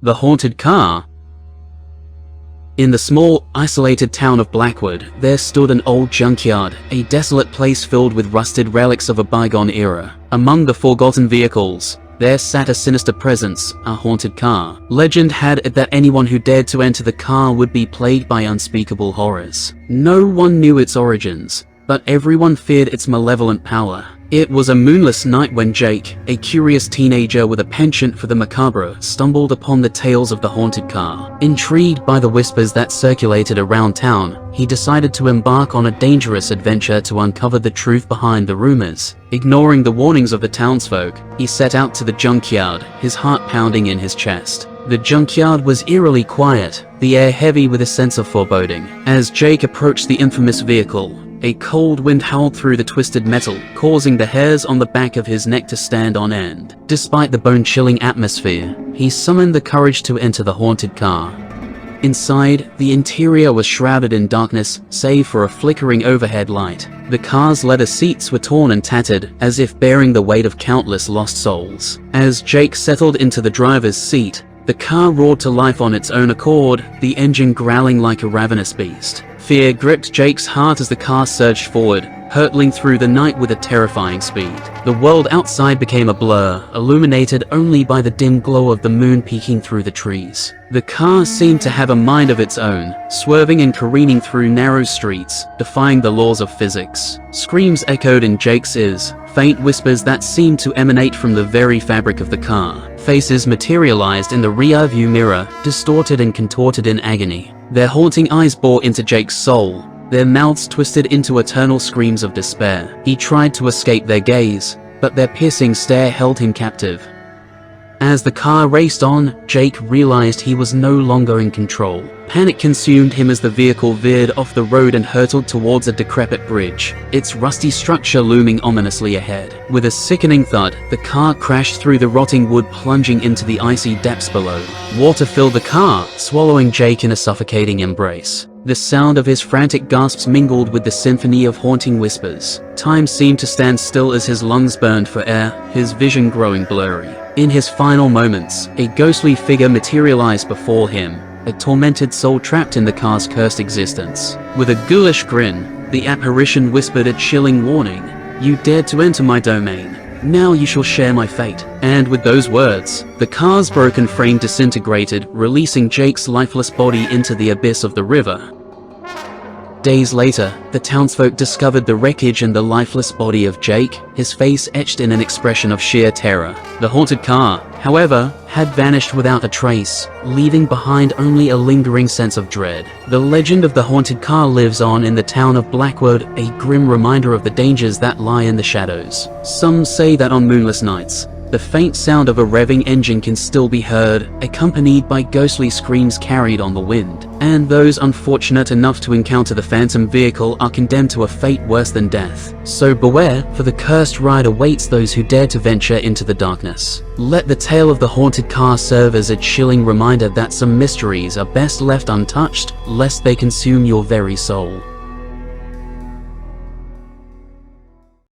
The haunted car. In the small, isolated town of Blackwood, there stood an old junkyard, a desolate place filled with rusted relics of a bygone era. Among the forgotten vehicles, there sat a sinister presence, a haunted car. Legend had it that anyone who dared to enter the car would be plagued by unspeakable horrors. No one knew its origins, but everyone feared its malevolent power. It was a moonless night when Jake, a curious teenager with a penchant for the macabre, stumbled upon the tales of the haunted car. Intrigued by the whispers that circulated around town, he decided to embark on a dangerous adventure to uncover the truth behind the rumors. Ignoring the warnings of the townsfolk, he set out to the junkyard, his heart pounding in his chest. The junkyard was eerily quiet, the air heavy with a sense of foreboding. As Jake approached the infamous vehicle, a cold wind howled through the twisted metal, causing the hairs on the back of his neck to stand on end. Despite the bone-chilling atmosphere, he summoned the courage to enter the haunted car. Inside, the interior was shrouded in darkness, save for a flickering overhead light. The car's leather seats were torn and tattered, as if bearing the weight of countless lost souls. As Jake settled into the driver's seat, the car roared to life on its own accord, the engine growling like a ravenous beast. Fear gripped Jake's heart as the car surged forward, hurtling through the night with a terrifying speed. The world outside became a blur, illuminated only by the dim glow of the moon peeking through the trees. The car seemed to have a mind of its own, swerving and careening through narrow streets, defying the laws of physics. Screams echoed in Jake's ears, faint whispers that seemed to emanate from the very fabric of the car. Faces materialized in the rear-view mirror, distorted and contorted in agony. Their haunting eyes bore into Jake's soul, their mouths twisted into eternal screams of despair. He tried to escape their gaze, but their piercing stare held him captive. As the car raced on, Jake realized he was no longer in control. Panic consumed him as the vehicle veered off the road and hurtled towards a decrepit bridge, its rusty structure looming ominously ahead. With a sickening thud, the car crashed through the rotting wood, plunging into the icy depths below. Water filled the car, swallowing Jake in a suffocating embrace. The sound of his frantic gasps mingled with the symphony of haunting whispers. Time seemed to stand still as his lungs burned for air, his vision growing blurry. In his final moments, a ghostly figure materialized before him, a tormented soul trapped in the car's cursed existence. With a ghoulish grin, the apparition whispered a chilling warning. "You dared to enter my domain. Now you shall share my fate." And with those words, the car's broken frame disintegrated, releasing Jake's lifeless body into the abyss of the river. Days later, the townsfolk discovered the wreckage and the lifeless body of Jake, his face etched in an expression of sheer terror. The haunted car, however, had vanished without a trace, leaving behind only a lingering sense of dread. The legend of the haunted car lives on in the town of Blackwood, a grim reminder of the dangers that lie in the shadows. Some say that on moonless nights, the faint sound of a revving engine can still be heard, accompanied by ghostly screams carried on the wind. And those unfortunate enough to encounter the phantom vehicle are condemned to a fate worse than death. So beware, for the cursed ride awaits those who dare to venture into the darkness. Let the tale of the haunted car serve as a chilling reminder that some mysteries are best left untouched, lest they consume your very soul.